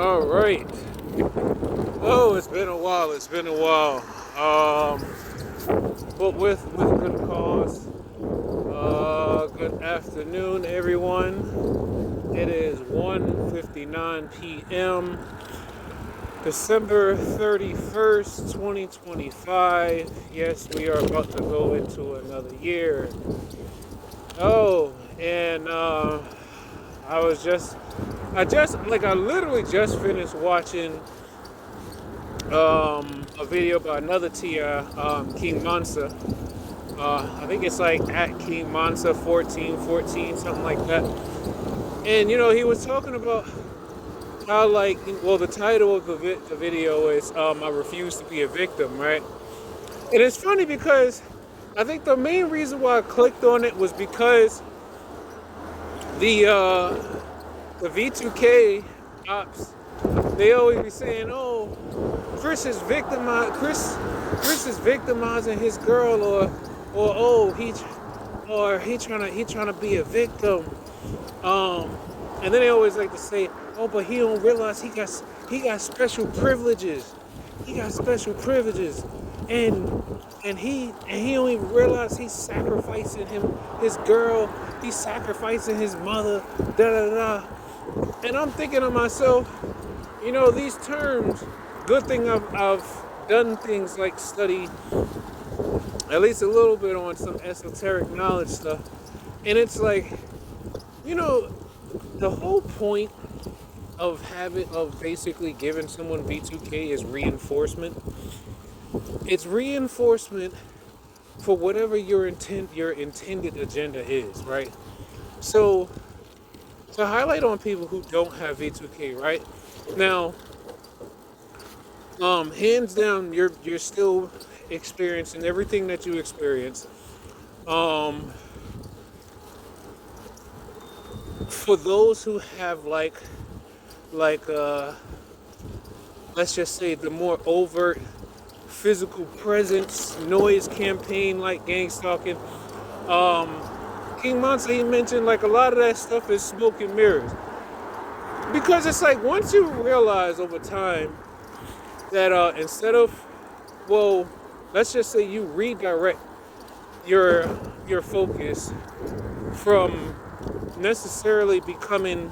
All right. Oh, it's been a while. It's been a while. But with good cause. Good afternoon, everyone. It is 1:59 p.m. December 31st, 2025. Yes, we are about to go into another year. Oh, and I literally just finished watching a video by another Ti, King Mansa. I think it's like at King Mansa 1414, something like that. And he was talking about how, the title of the video is "I refuse to be a victim," right? And it's funny because I think the main reason why I clicked on it was because the the V2K ops, they always be saying, "Oh, Chris is victimizing his girl, or oh he trying to be a victim." Um, and then they always like to say, "Oh, but he don't realize he got special privileges. He got special privileges, and he don't even realize he's sacrificing his girl. He's sacrificing his mother. Da da da." And I'm thinking to myself, these terms. Good thing I've done things like study at least a little bit on some esoteric knowledge stuff, and it's like, you know, the whole point of basically giving someone V2K is reinforcement. It's reinforcement for whatever your intended agenda is, right? So to highlight on people who don't have V2K, right? Now, hands down, you're still experiencing everything that you experience. Um, for those who have like let's just say the more overt physical presence noise campaign like gang stalking, um, King Monte, he mentioned like a lot of that stuff is smoke and mirrors, because it's like once you realize over time that instead of, well, let's just say you redirect your focus from necessarily becoming,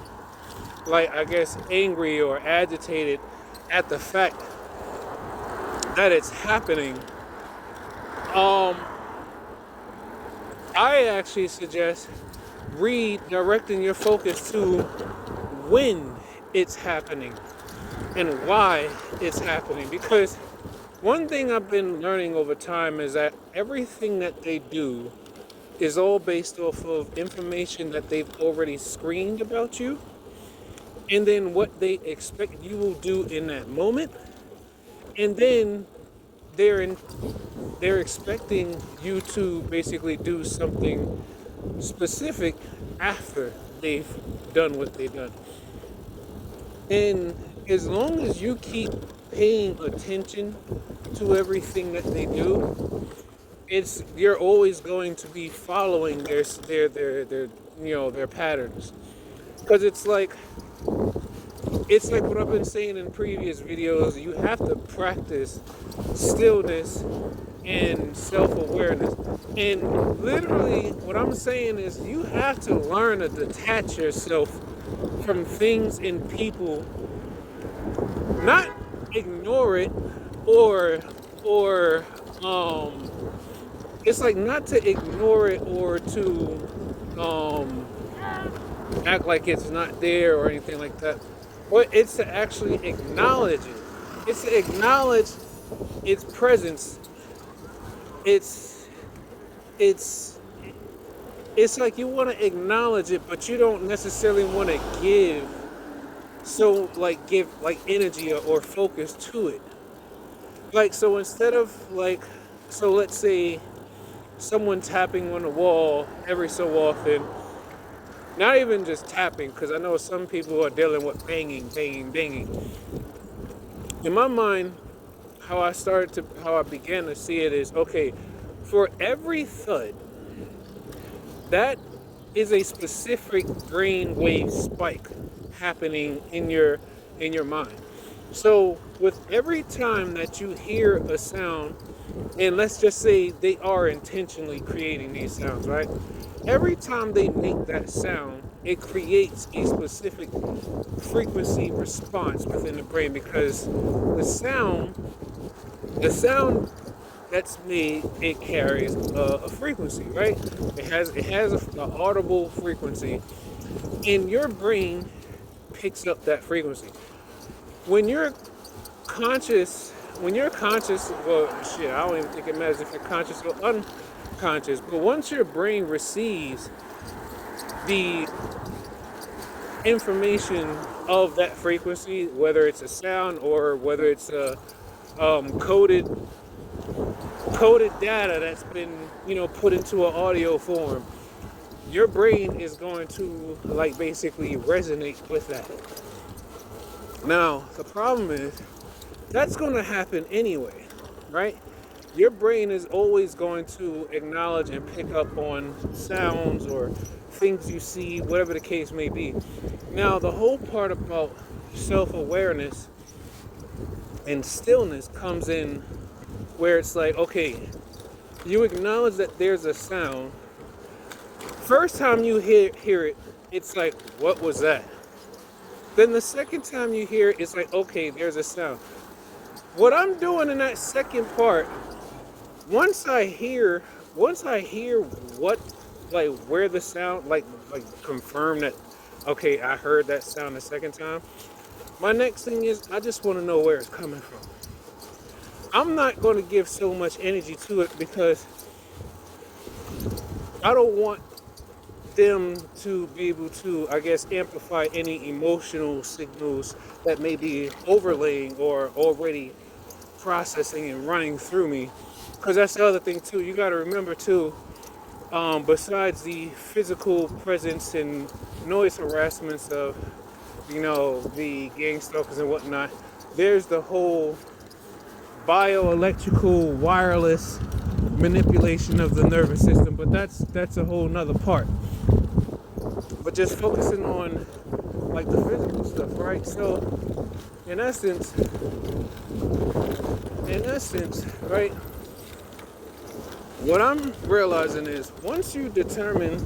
like, I guess, angry or agitated at the fact that it's happening. um I actually suggest redirecting your focus to when it's happening and why it's happening, because one thing I've been learning over time is that everything that they do is all based off of information that they've already screened about you, and then what they expect you will do in that moment, and then they're in, they're expecting you to basically do something specific after they've done what they've done. And as long as you keep paying attention to everything that they do, it's you're always going to be following their their patterns, because it's like what I've been saying in previous videos. You have to practice stillness and self-awareness. And literally what I'm saying is you have to learn to detach yourself from things and people, not ignore it, or um it's like not to ignore it or to act like it's not there or anything like that, but it's to actually acknowledge it. It's to acknowledge its presence. It's it's it's like you want to acknowledge it, but you don't necessarily want to give like energy or focus to it. Like, so instead of like, so let's say someone tapping on the wall every so often, not even just tapping, because I know some people are dealing with banging, banging, banging. In my mind, how I began to see it is, okay, for every thud, that is a specific brain wave spike happening in your mind. So with every time that you hear a sound, and let's just say they are intentionally creating these sounds, right? Every time they make that sound, it creates a specific frequency response within the brain because the sound that's made, it carries a frequency, right? It has an audible frequency, and your brain picks up that frequency. When you're conscious, well, shit, I don't even think it matters if you're conscious or unconscious. But once your brain receives the information of that frequency, whether it's a sound or whether it's a coded data that's been put into an audio form, your brain is going to like basically resonate with that. Now the problem is that's going to happen anyway, right? Your brain is always going to acknowledge and pick up on sounds or things you see, whatever the case may be. Now the whole part about self-awareness and stillness comes in where it's like, okay, you acknowledge that there's a sound. First time you hear it, it's like, what was that? Then the second time you hear it, it's like, okay, there's a sound. What I'm doing in that second part, once I hear what, like where the sound, like confirm that, okay, I heard that sound the second time. My next thing is, I just want to know where it's coming from. I'm not going to give so much energy to it because I don't want them to be able to, I guess, amplify any emotional signals that may be overlaying or already processing and running through me. Because that's the other thing too. You got to remember too, besides the physical presence and noise harassments of, the gang stalkers and whatnot, there's the whole bioelectrical wireless manipulation of the nervous system, but that's a whole nother part. But just focusing on like the physical stuff, right? So in essence, right, what I'm realizing is once you determine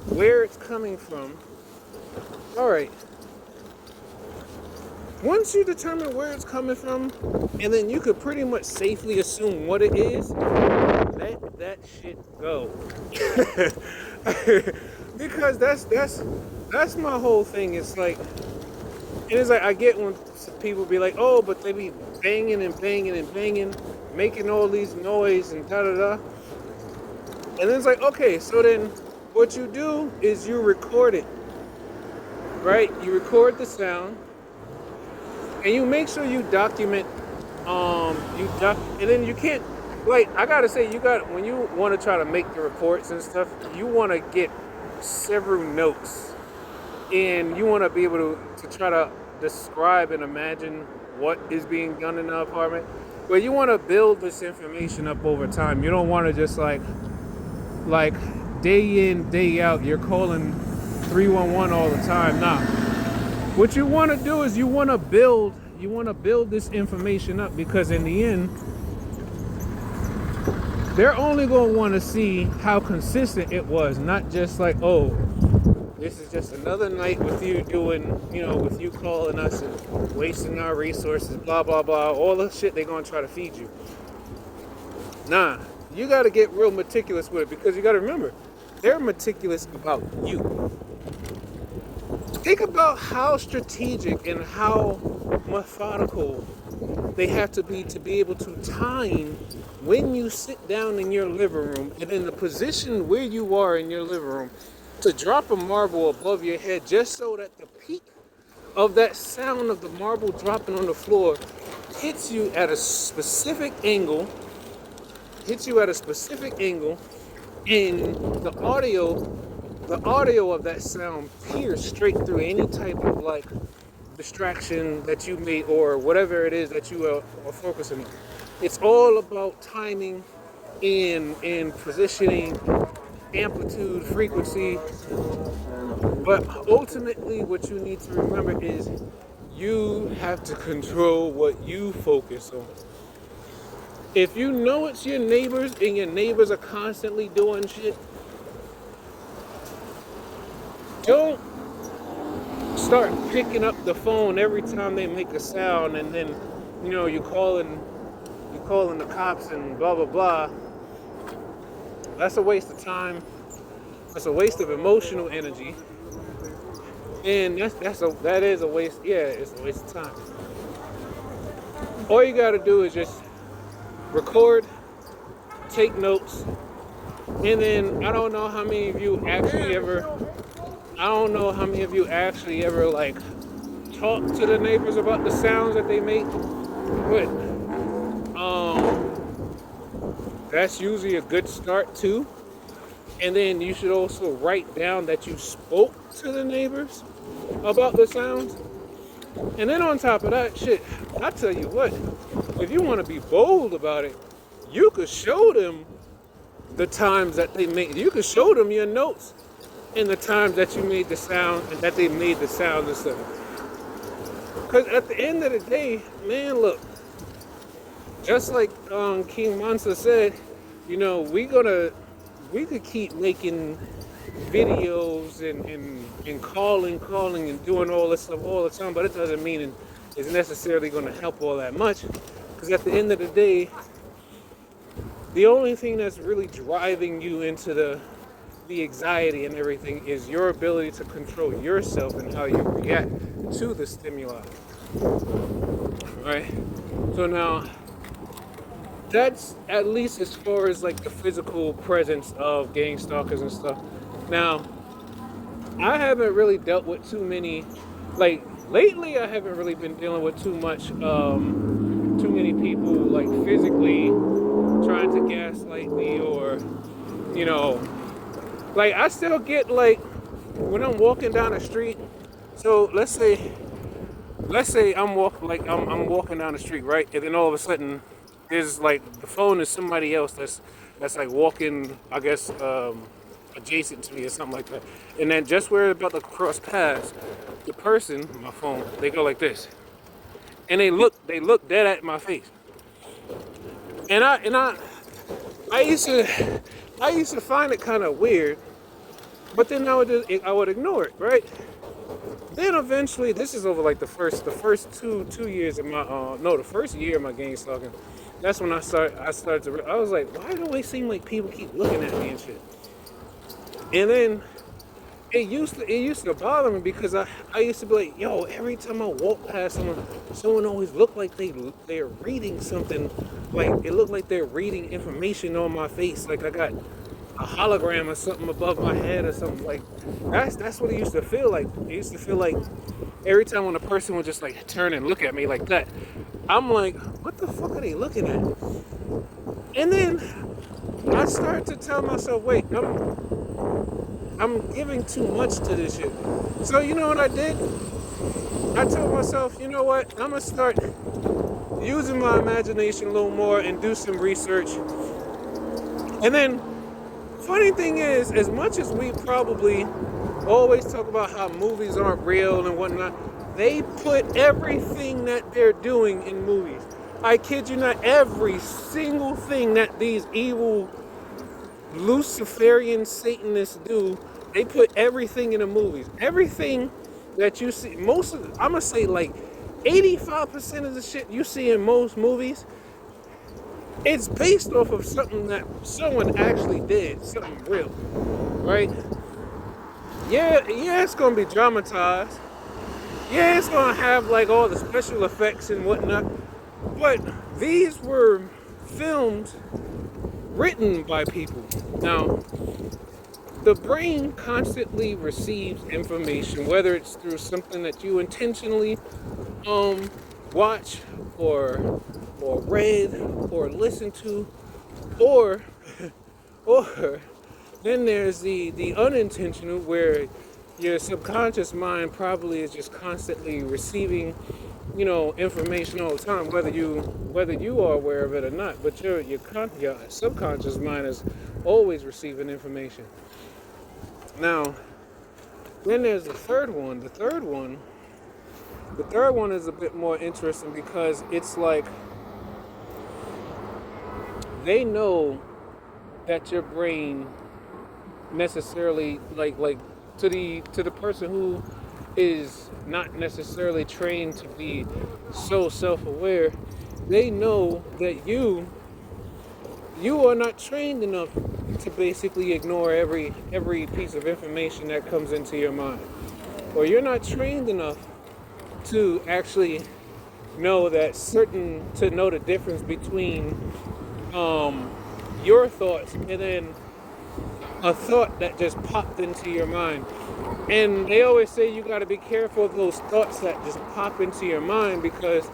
where it's coming from, all right, once you determine where it's coming from, and then you could pretty much safely assume what it is, let that shit go. Because that's my whole thing. It's like I get when people be like, oh, but they be banging and banging and banging, making all these noise and da da da. And then it's like, okay, so then what you do is you record it, right? You record the sound. And you make sure you document, and then you can't, like, I gotta say, when you want to try to make the reports and stuff, you want to get several notes, and you want to be able to try to describe and imagine what is being done in the apartment. But you want to build this information up over time. You don't want to just like day in, day out, you're calling 311 all the time. Nah. What you want to do is you want to build this information up, because in the end, they're only going to want to see how consistent it was, not just like, oh, this is just another night with you doing, with you calling us and wasting our resources, blah, blah, blah, all the shit they're going to try to feed you. Nah, you got to get real meticulous with it, because you got to remember, they're meticulous about you. Think about how strategic and how methodical they have to be able to time when you sit down in your living room and in the position where you are in your living room to drop a marble above your head, just so that the peak of that sound of the marble dropping on the floor hits you at a specific angle, and the audio of that sound pierce straight through any type of like distraction that you made or whatever it is that you are focusing on. It's all about timing and positioning, amplitude, frequency. But ultimately what you need to remember is You have to control what you focus on. If you know it's your neighbors and your neighbors are constantly doing shit, don't start picking up the phone every time they make a sound, and then you're calling the cops and blah blah blah. That's a waste of time. That's a waste of emotional energy, and that is a waste. Yeah, it's a waste of time. All you got to do is just record, take notes, and then I don't know how many of you actually ever. I don't know how many of you actually ever like talk to the neighbors about the sounds that they make, but that's usually a good start too. And then you should also write down that you spoke to the neighbors about the sounds. And then on top of that, shit, I tell you what, if you want to be bold about it, you could show them the times that they made. You could show them your notes and the times that you made the sound and that they made the sound and stuff. Because at the end of the day, man, look, just like King Mansa said, we could keep making videos and calling and doing all this stuff all the time, but it doesn't mean it's necessarily going to help all that much. Because at the end of the day, the only thing that's really driving you into the anxiety and everything is your ability to control yourself and how you react to the stimuli. Right? So now, that's at least as far as like the physical presence of gang stalkers and stuff. Now, I haven't really dealt with too many, like lately I haven't really been dealing with too many people like physically trying to gaslight me or, like I still get like when I'm walking down the street. So let's say I'm walking down the street, right? And then all of a sudden there's like the phone is somebody else that's like walking, I guess, adjacent to me or something like that. And then just where they're about to cross paths, the person, my phone, they go like this, and they look dead at my face. And I used to find it kind of weird, but then I would ignore it, right? Then eventually, this is over like the first two years of my the first year of my gang stalking. That's when I started to. I was like, why do it always seem like people keep looking at me and shit? And then it used to bother me because I used to be like, yo, every time I walk past someone always looked like they're reading something, like it looked like they're reading information on my face, like I got a hologram or something above my head or something. Like that's what it used to feel like. It used to feel like every time when a person would just like turn and look at me like that, I'm like, what the fuck are they looking at? And then I start to tell myself, wait, I'm giving too much to this shit. So you know what I did? I told myself, you know what? I'm gonna start using my imagination a little more and do some research. And then, funny thing is, as much as we probably always talk about how movies aren't real and whatnot, they put everything that they're doing in movies. I kid you not, every single thing that these evil Luciferian Satanists do, they put everything in the movies. Everything that you see, I'm gonna say like 85% of the shit you see in most movies, it's based off of something that someone actually did, something real, right? Yeah, it's gonna be dramatized. Yeah, it's gonna have like all the special effects and whatnot, but these were films written by people. Now, the brain constantly receives information, whether it's through something that you intentionally watch or read or listen to, or then there's the unintentional, where your subconscious mind probably is just constantly receiving information all the time, whether you are aware of it or not. But your subconscious mind is always receiving information. Now, then there's the third one. The third one The third one is a bit more interesting because it's like they know that your brain necessarily to the person who is not necessarily trained to be so self-aware, they know that you are not trained enough to basically ignore every piece of information that comes into your mind, or you're not trained enough to actually know the difference between your thoughts and then a thought that just popped into your mind. And they always say you got to be careful of those thoughts that just pop into your mind, because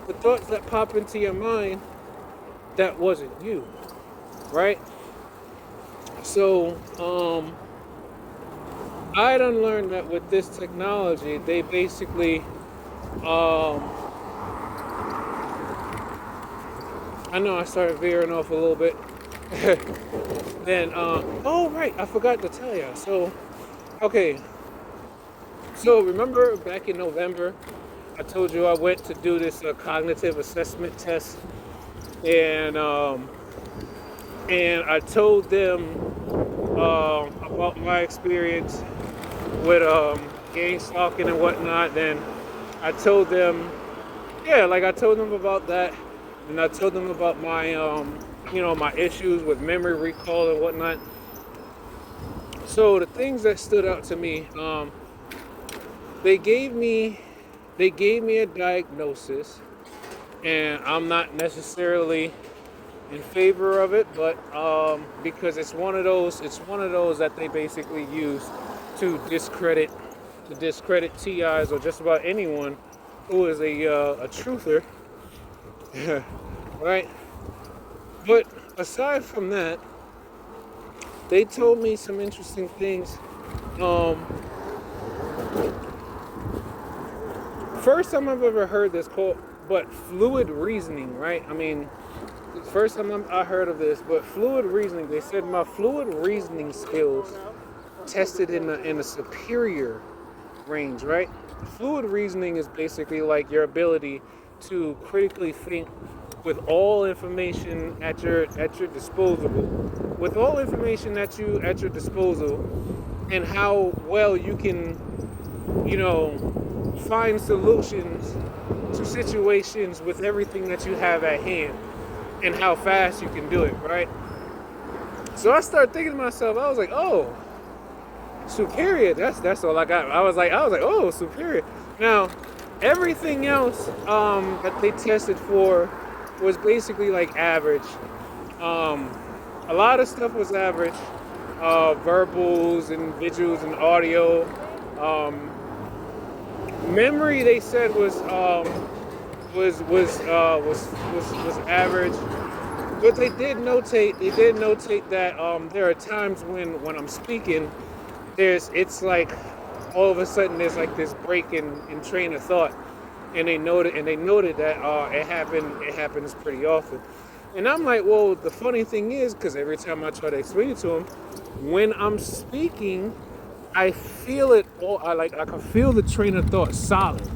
the thoughts that pop into your mind, that wasn't you, right? So I done learned that with this technology, they basically I know I started veering off a little bit. Then oh right, I forgot to tell you. So okay, so remember back in November, I told you I went to do this cognitive assessment test, and I told them about my experience with gang stalking and whatnot. Then I told them, yeah, like I told them about that, and I told them about my my issues with memory recall and whatnot. So the things that stood out to me, they gave me a diagnosis, and I'm not necessarily in favor of it, but because it's one of those that they basically use to discredit TIs or just about anyone who is a truther, right? But aside from that, they told me some interesting things. First time I've ever heard this called, but fluid reasoning, right? I mean, first time I heard of this, but fluid reasoning. They said my fluid reasoning skills tested in a superior range, right? Fluid reasoning is basically like your ability to critically think with all information at your disposal, and how well you can, find solutions to situations with everything that you have at hand, and how fast you can do it, right? So I started thinking to myself, I was like, oh, superior. That's all I got. I was like, oh, superior. Now, everything else that they tested for was basically like average. A lot of stuff was average. Verbals and visuals and audio. Memory, they said, was average. But they did notate that there are times when I'm speaking, it's like all of a sudden there's like this break in train of thought, and they noted that it happens pretty often. And I'm like, well, the funny thing is, because every time I try to explain it to them, when I'm speaking, I feel it all. I can feel the train of thought solid,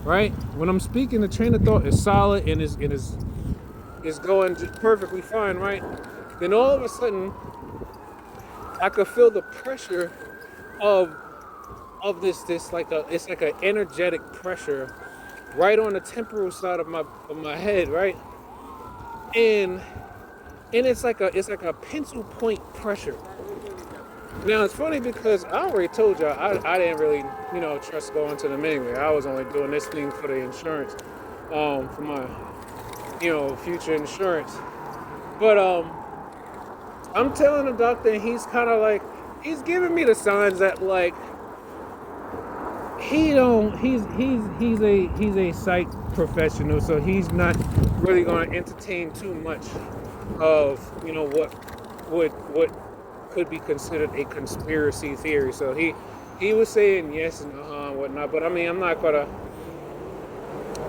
right? When I'm speaking, the train of thought is solid and is going just perfectly fine, right? Then all of a sudden, I could feel the pressure of this it's like an energetic pressure right on the temporal side of my head, right? And it's like a pencil point pressure. Now it's funny because I already told y'all I didn't really trust going to them anyway. I was only doing this thing for the insurance, for my future insurance. But I'm telling the doctor, and he's kind of like, he's giving me the signs that like he's a psych professional, so he's not really going to entertain too much of what could be considered a conspiracy theory. So he was saying yes and whatnot, but I mean,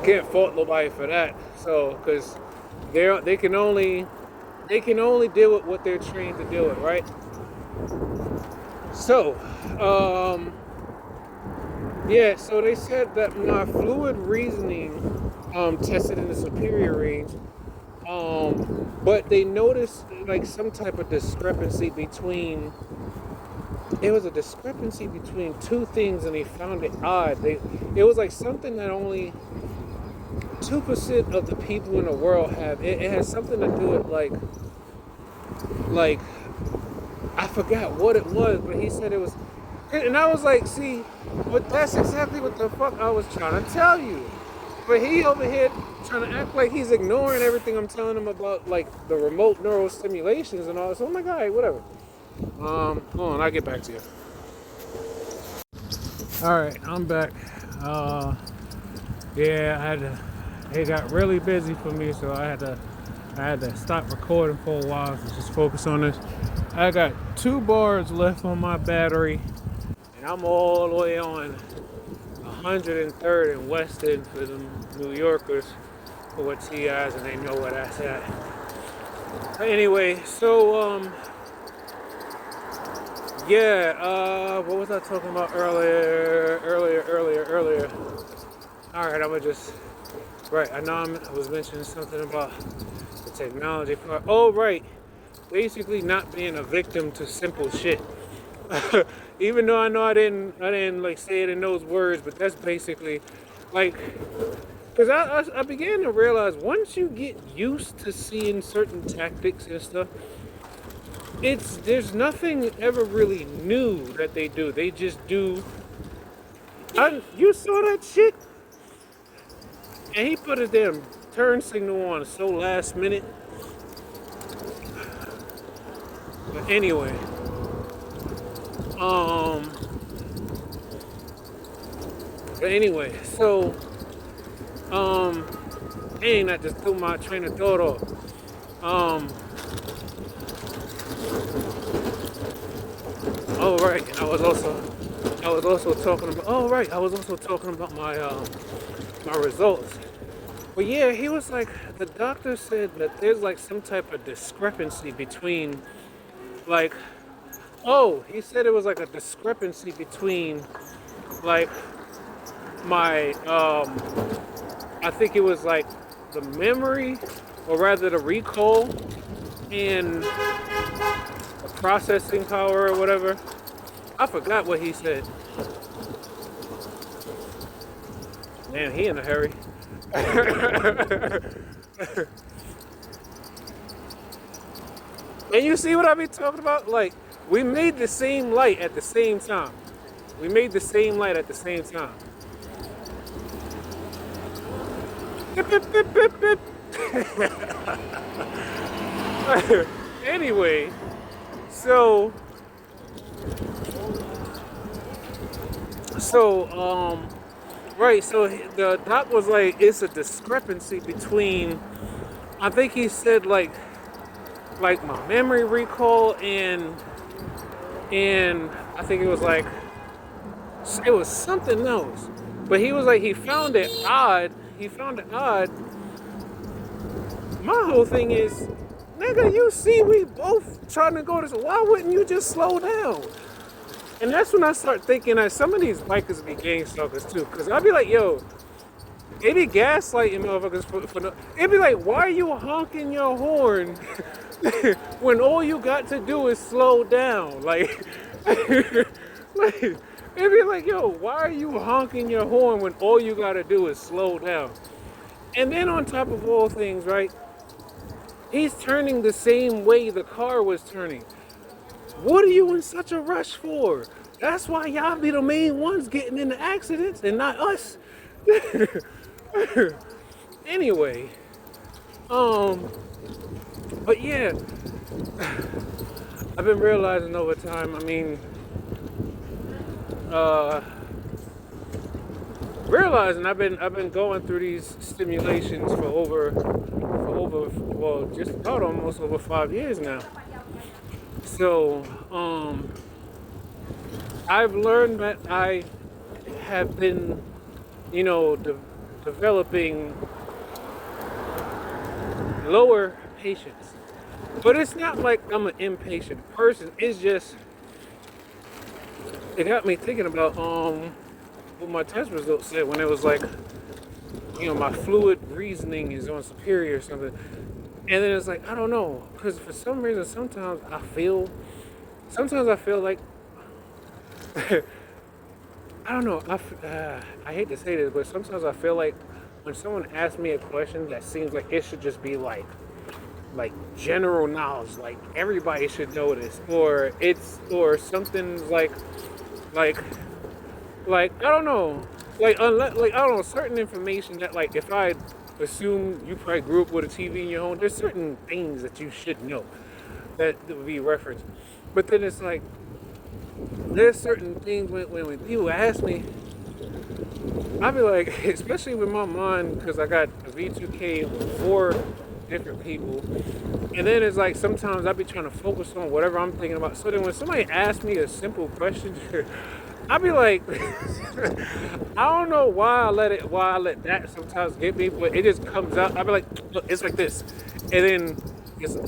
can't fault nobody for that. So because they can only deal with what they're trained to deal with, right? So Yeah, so they said that my fluid reasoning tested in the superior range, but they noticed like some type of discrepancy between. It was a discrepancy between two things, and they found it odd. It was like something that only 2% of the people in the world have. It has something to do with like I forgot what it was, but he said it was, and I was like, see, but that's exactly what the fuck I was trying to tell you. But he over here trying to act like he's ignoring everything I'm telling him about, like the remote neural stimulations and all this. Oh my god, whatever. Hold on, I'll get back to you. All right, I'm back. Yeah, it got really busy for me, so I had to stop recording for a while to just focus on this. I got 2 bars left on my battery, and I'm all the way on 103rd and Weston for the New Yorkers for what TIs, and they know where that's at. Anyway, so yeah, what was I talking about earlier? All right, I'm gonna just right. I know I was mentioning something about the technology part. Oh, right. Basically, not being a victim to simple shit. Even though I know I didn't like say it in those words, but that's basically like, because I began to realize once you get used to seeing certain tactics and stuff, there's nothing ever really new that they do. They just do. You saw that shit, and he put a damn turn signal on so last minute. But anyway, so dang, I just threw my train of thought off. Oh right, I was also talking about. Oh right, I was also talking about my results. But yeah, he was like, the doctor said that there's like some type of discrepancy between, like, oh, he said it was like a discrepancy between, like, my, I think it was like the memory, or rather the recall, and the processing power or whatever. I forgot what he said. Man, he in a hurry. And you see what I be talking about? Like, we made the same light at the same time. We made the same light at the same time. Bip, bip, bip, bip, bip. Anyway, so right, so the doc was like, it's a discrepancy between, I think he said like my memory recall and I think it was like, it was something else. But he was like, he found it odd. My whole thing is, nigga, you see we both trying to go this, why wouldn't you just slow down? And that's when I start thinking that some of these bikers be gang stalkers too. Cause I'll be like, yo, they be gaslighting motherfuckers for no, it'd be like, why are you honking your horn when all you got to do is slow down? Like, like, it'd be like, yo, why are you honking your horn when all you gotta do is slow down? And then on top of all things, right, he's turning the same way the car was turning. What are you in such a rush for? That's why y'all be the main ones getting into accidents and not us. Anyway, but yeah, I've been realizing over time, I mean, realizing I've been going through these stimulations for over, well, just about almost over 5 years now. So, I've learned that I have been, you know, developing lower patience. But it's not like I'm an impatient person. It's just, it got me thinking about, what my test results said when it was like, my fluid reasoning is on superior or something. And then it's like, I don't know, because for some reason, sometimes I feel like, I don't know, I hate to say this, but sometimes I feel like when someone asks me a question that seems like it should just be like general knowledge, like everybody should know this, or something like I don't know, like I don't know, certain information that, like, if I assume you probably grew up with a TV in your home, there's certain things that you should know that would be referenced. But then it's like there's certain things when people ask me, I be like, especially with my mind, because I got a V2K with 4 different people, and then it's like sometimes I be trying to focus on whatever I'm thinking about. So then when somebody asks me a simple question, I be like, I don't know why I let that sometimes get me, but it just comes out. I be like, look, it's like this, and then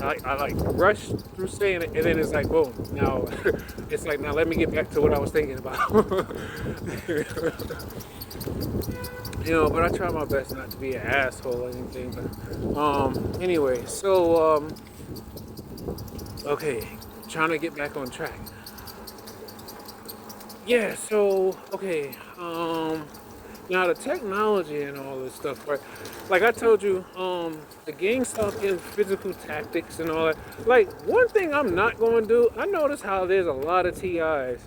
I like rush through saying it, and then it's like, boom. Now it's like, now let me get back to what I was thinking about. But I try my best not to be an asshole or anything. But anyway, so okay, trying to get back on track. Yeah, so okay, now the technology and all this stuff, right? Like I told you, the gang stalking, physical tactics and all that. Like, one thing I'm not going to do, I notice how there's a lot of TIs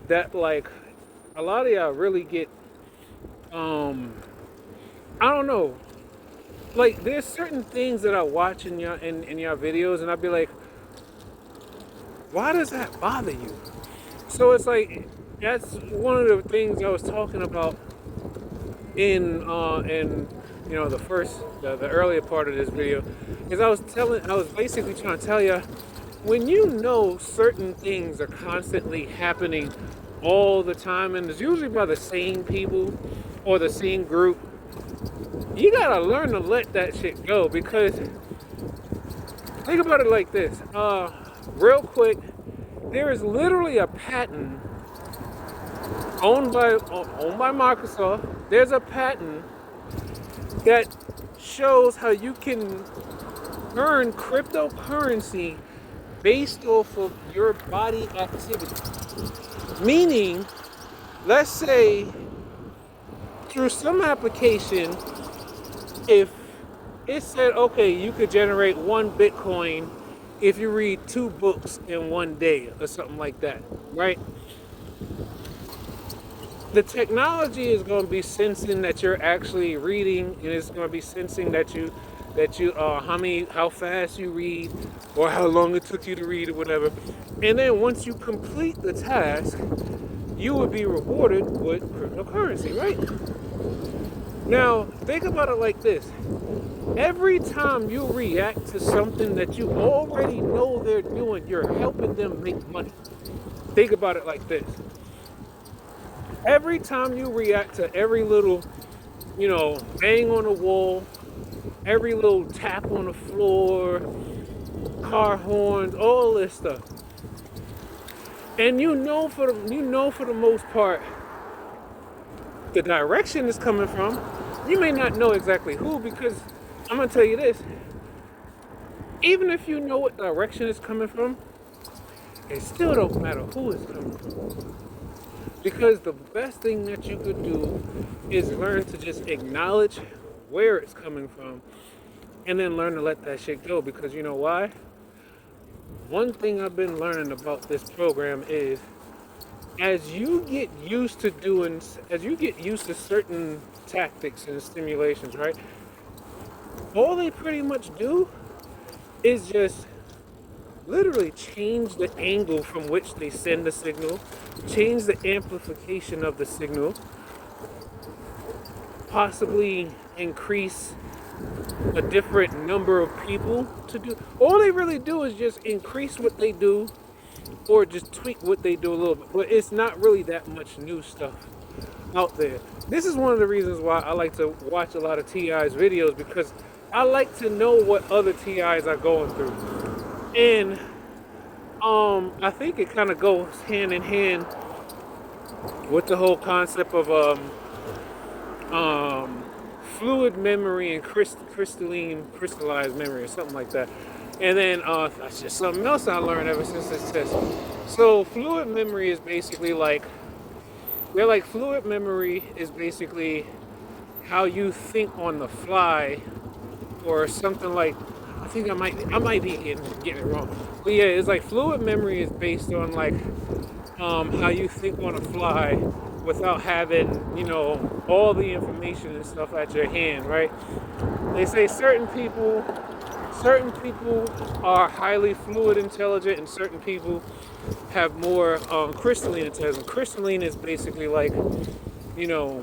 that, like, a lot of y'all really get, I don't know. Like, there's certain things that I watch in your videos, and I'd be like, why does that bother you? So it's like, that's one of the things I was talking about in the earlier part of this video, is I was basically trying to tell you, when you know certain things are constantly happening all the time, and it's usually by the same people or the same group, you gotta learn to let that shit go. Because think about it like this, real quick, there is literally a patent owned by Microsoft. There's a patent that shows how you can earn cryptocurrency based off of your body activity. Meaning, let's say through some application, if it said, okay, you could generate 1 Bitcoin if you read 2 books in 1 day or something like that, right? The technology is going to be sensing that you're actually reading, and it's going to be sensing that you how fast you read, or how long it took you to read, or whatever. And then once you complete the task, you would be rewarded with cryptocurrency, right? Now, think about it like this. Every time you react to something that you already know they're doing, you're helping them make money. Think about it like this. Every time you react to every little, bang on the wall, every little tap on the floor, car horns, all this stuff, and for the most part the direction is coming from, you may not know exactly who, because I'm gonna tell you this: even if you know what direction it's coming from, it still don't matter who it's coming from. Because the best thing that you could do is learn to just acknowledge where it's coming from, and then learn to let that shit go. Because you know why? One thing I've been learning about this program is, as you get used to certain tactics and stimulations, right? All they pretty much do is just literally change the angle from which they send the signal, change the amplification of the signal, possibly increase a different number of people to do. All they really do is just increase what they do, or just tweak what they do a little bit. But it's not really that much new stuff out there. This is one of the reasons why I like to watch a lot of TI's videos, because I like to know what other TIs are going through. And I think it kind of goes hand in hand with the whole concept of um, fluid memory and crystallized memory or something like that. And then that's just something else I learned ever since this test. So fluid memory is basically like, they're like fluid memory is basically how you think on the fly or something like, I might be getting it wrong. But yeah, it's like fluid memory is based on like how you think on the fly without having, all the information and stuff at your hand, right? They say certain people are highly fluid intelligent and certain people have more crystalline intelligence. Crystalline is basically like,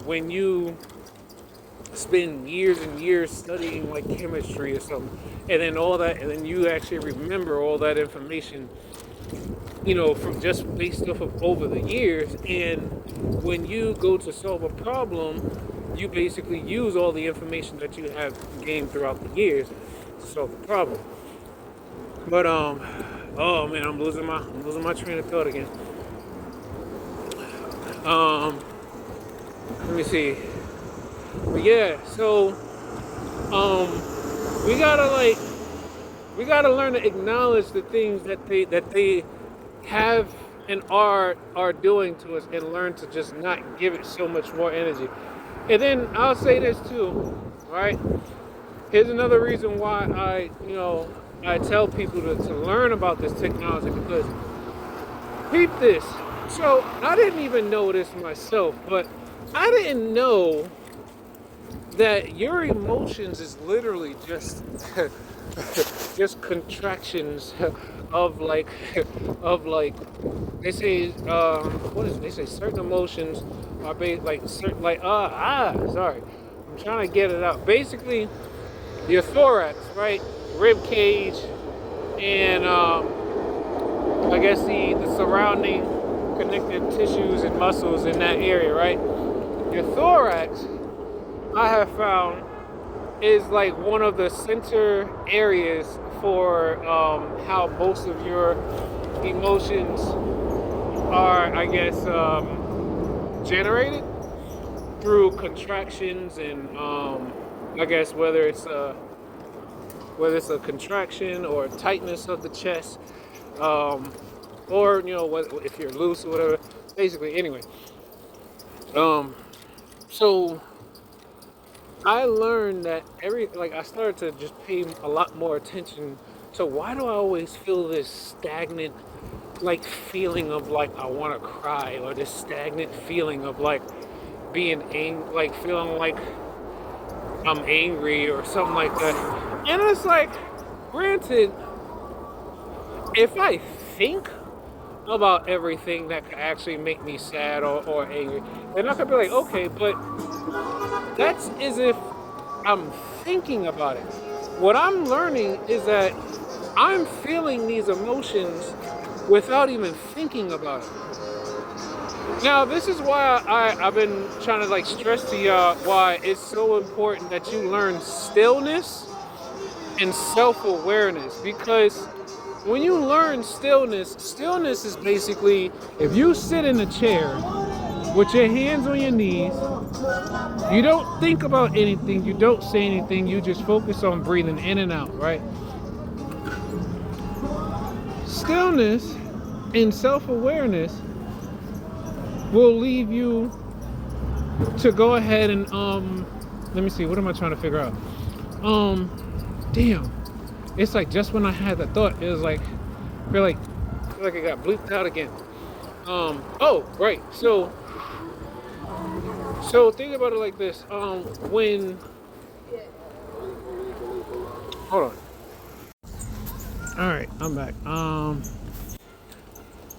when you spend years and years studying like chemistry or something, and then all that, and then you actually remember all that information, from just based off of over the years. And when you go to solve a problem, you basically use all the information that you have gained throughout the years to solve the problem. But oh man, I'm losing my train of thought again. Um, Let me see. But yeah, so um, we gotta learn to acknowledge the things that they have and are doing to us, and learn to just not give it so much more energy. And then I'll say this too, right? Here's another reason why I tell people to learn about this technology, because peep this. So I didn't even know this myself, but I didn't know that your emotions is literally just just contractions of like of like they say what is it? They say certain emotions are based like certain like sorry, I'm trying to get it out. Basically, your thorax, right, rib cage, and I guess the surrounding connective tissues and muscles in that area, right? Your thorax, I have found, is like one of the center areas for how most of your emotions are, I guess, generated through contractions and I guess whether it's a contraction or a tightness of the chest, or if you're loose or whatever. Basically, anyway. So I learned that I started to just pay a lot more attention to why do I always feel this stagnant like feeling of like I want to cry, or this stagnant feeling of like being like feeling like I'm angry or something like that. And it's like, granted, if I think about everything that could actually make me sad or angry, then I could be like, okay, but that's as if I'm thinking about it. What I'm learning is that I'm feeling these emotions without even thinking about it. Now, this is why I've been trying to like stress to y'all why it's so important that you learn stillness and self-awareness. Because when you learn stillness is basically if you sit in a chair with your hands on your knees, you don't think about anything, you don't say anything, you just focus on breathing in and out, right? Stillness and self-awareness will leave you to go ahead and let me see, what am I trying to figure out? Damn. It's like just when I had the thought, it was like I feel like it got bleeped out again. Oh, right. So think about it like this. When hold on. All right, I'm back.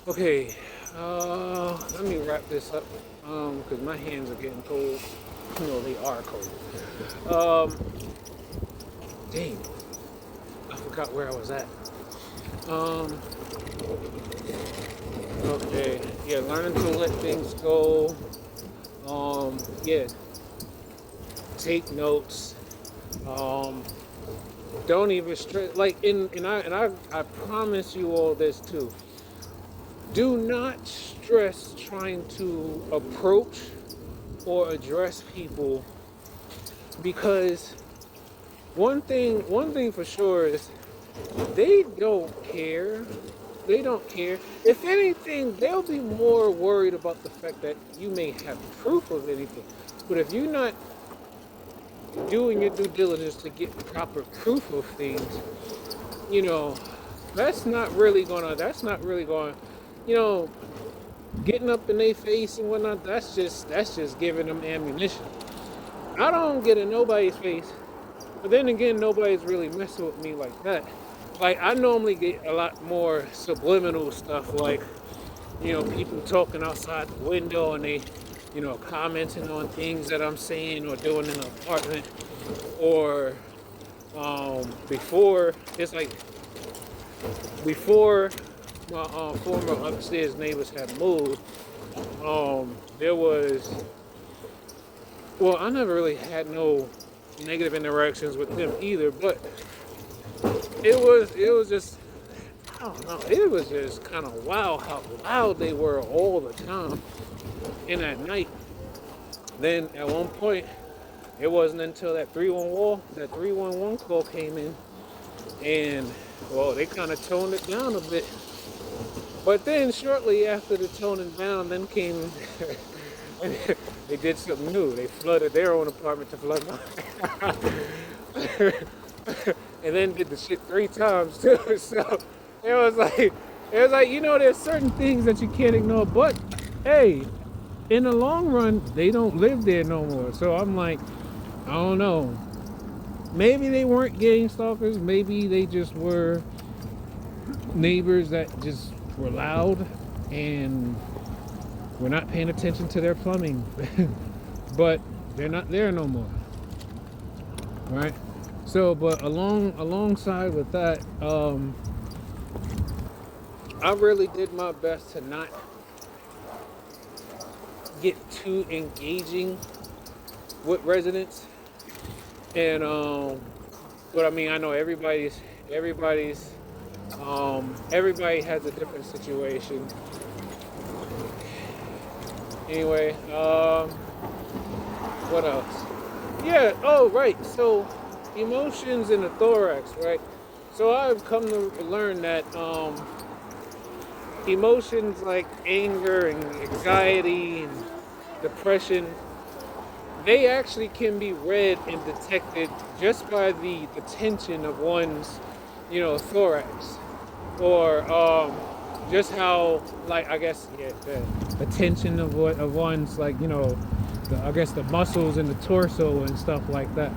Okay. Let me wrap this up. Because my hands are getting cold. No, they are cold. Dang. I forgot where I was at. Okay. Yeah, learning to let things go. Yeah. Take notes. Don't even stress. Like, I promise you all this too. Do not stress trying to approach or address people, because one thing for sure is they don't care. They don't care. If anything, they'll be more worried about the fact that you may have proof of anything. But if you're not doing your due diligence to get proper proof of things, you know, that's not really gonna, you know, getting up in their face and whatnot, that's just giving them ammunition. I don't get in nobody's face, but then again, nobody's really messing with me like that. Like, I normally get a lot more subliminal stuff, like, people talking outside the window and they, commenting on things that I'm saying or doing in the apartment. Or before, it's like before my former upstairs neighbors had moved, there was, well, I never really had no negative interactions with them either, but it was just, I don't know, it was just kind of wild how loud they were all the time. And at night, then at one point, it wasn't until that 311 call came in, and well, they kind of toned it down a bit. But then shortly after the toning down, then came they did something new. They flooded their own apartment to flood mine. And then did the shit 3 times too. So it was like, there's certain things that you can't ignore. But hey, in the long run, they don't live there no more. So I'm like, I don't know. Maybe they weren't gang stalkers. Maybe they just were neighbors that just were loud and were not paying attention to their plumbing. But they're not there no more. Right? So, but alongside with that, I really did my best to not get too engaging with residents. And but I mean, I know everybody has a different situation. Anyway, what else? Yeah, oh right, so emotions in the thorax, right? So I've come to learn that emotions like anger and anxiety and depression, they actually can be read and detected just by the tension of one's, thorax, or just how, like, I guess, yeah, the tension of one's, like, I guess the muscles in the torso and stuff like that.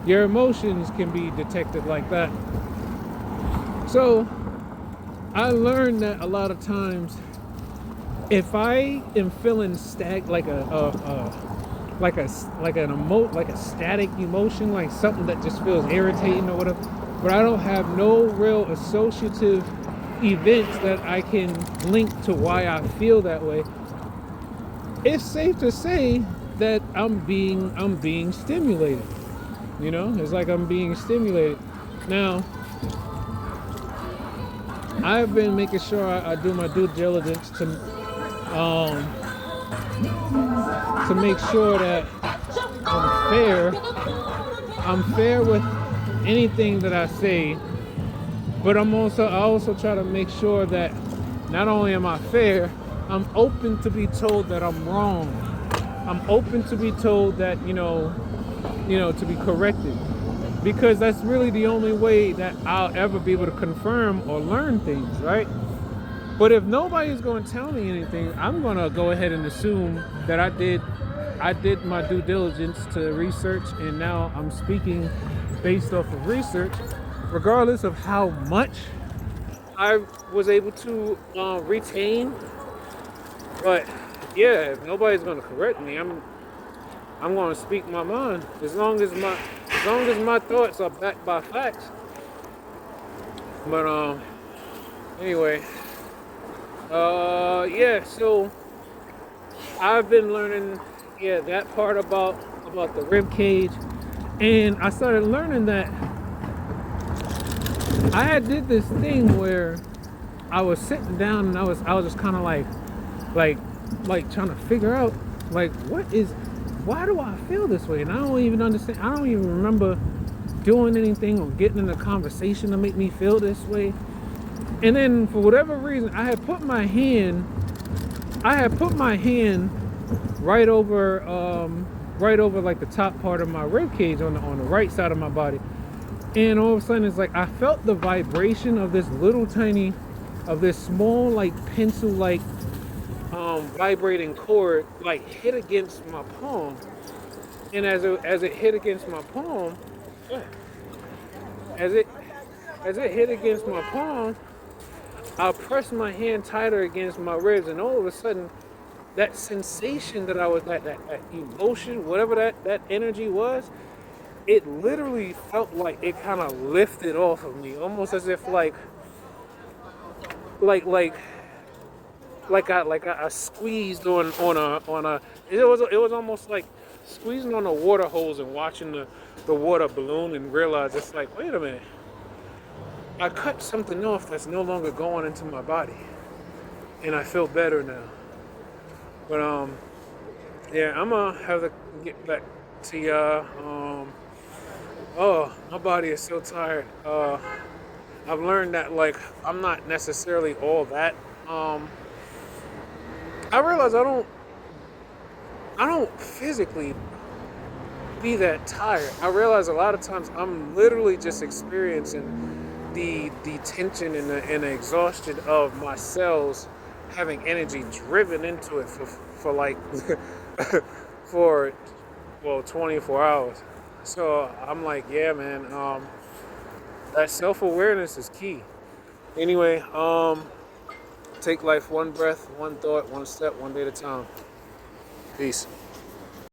Your emotions can be detected like that. So I learned that a lot of times, if I am feeling like a static emotion, like something that just feels irritating or whatever, but I don't have no real associative events that I can link to why I feel that way, it's safe to say that I'm being stimulated. It's like I'm being stimulated. Now, I've been making sure I do my due diligence to make sure that I'm fair with anything that I say, but I also try to make sure that not only am I fair, I'm open to be told that I'm wrong. I'm open to be told that, to be corrected, because that's really the only way that I'll ever be able to confirm or learn things, right? But if nobody's going to tell me anything, I'm going to go ahead and assume that I did my due diligence to research, and now I'm speaking based off of research, regardless of how much I was able to retain. But yeah, if nobody's going to correct me, I'm going to speak my mind, as long as my thoughts are backed by facts. But anyway, yeah. So I've been learning, that part about the rib cage, and I started learning that I had did this thing where I was sitting down and I was just kind of like like trying to figure out like why do I feel this way? And I don't even understand. I don't even remember doing anything or getting in a conversation to make me feel this way. And then for whatever reason, I had put my hand right over right over like the top part of my rib cage on the right side of my body. And all of a sudden it's like I felt the vibration of this little tiny of this small like pencil like vibrating cord like hit against my palm. And as it hit against my palm, as it hit against my palm, I pressed my hand tighter against my ribs, and all of a sudden, that sensation that I was that emotion, whatever that energy was, it literally felt like it kind of lifted off of me, almost as if like like I squeezed on a it was almost like squeezing on a water hose and watching the water balloon and realize it's like, wait a minute, I cut something off that's no longer going into my body, and I feel better now. But yeah, I'm gonna have to get back to y'all. Oh, my body is so tired. I've learned that like I'm not necessarily all that. I realize I don't physically be that tired. I realize a lot of times I'm literally just experiencing the tension and the exhaustion of my cells having energy driven into it for like for well 24 hours. So I'm like, yeah, man, that self-awareness is key. Anyway, take life one breath, one thought, one step, one day at a time. Peace.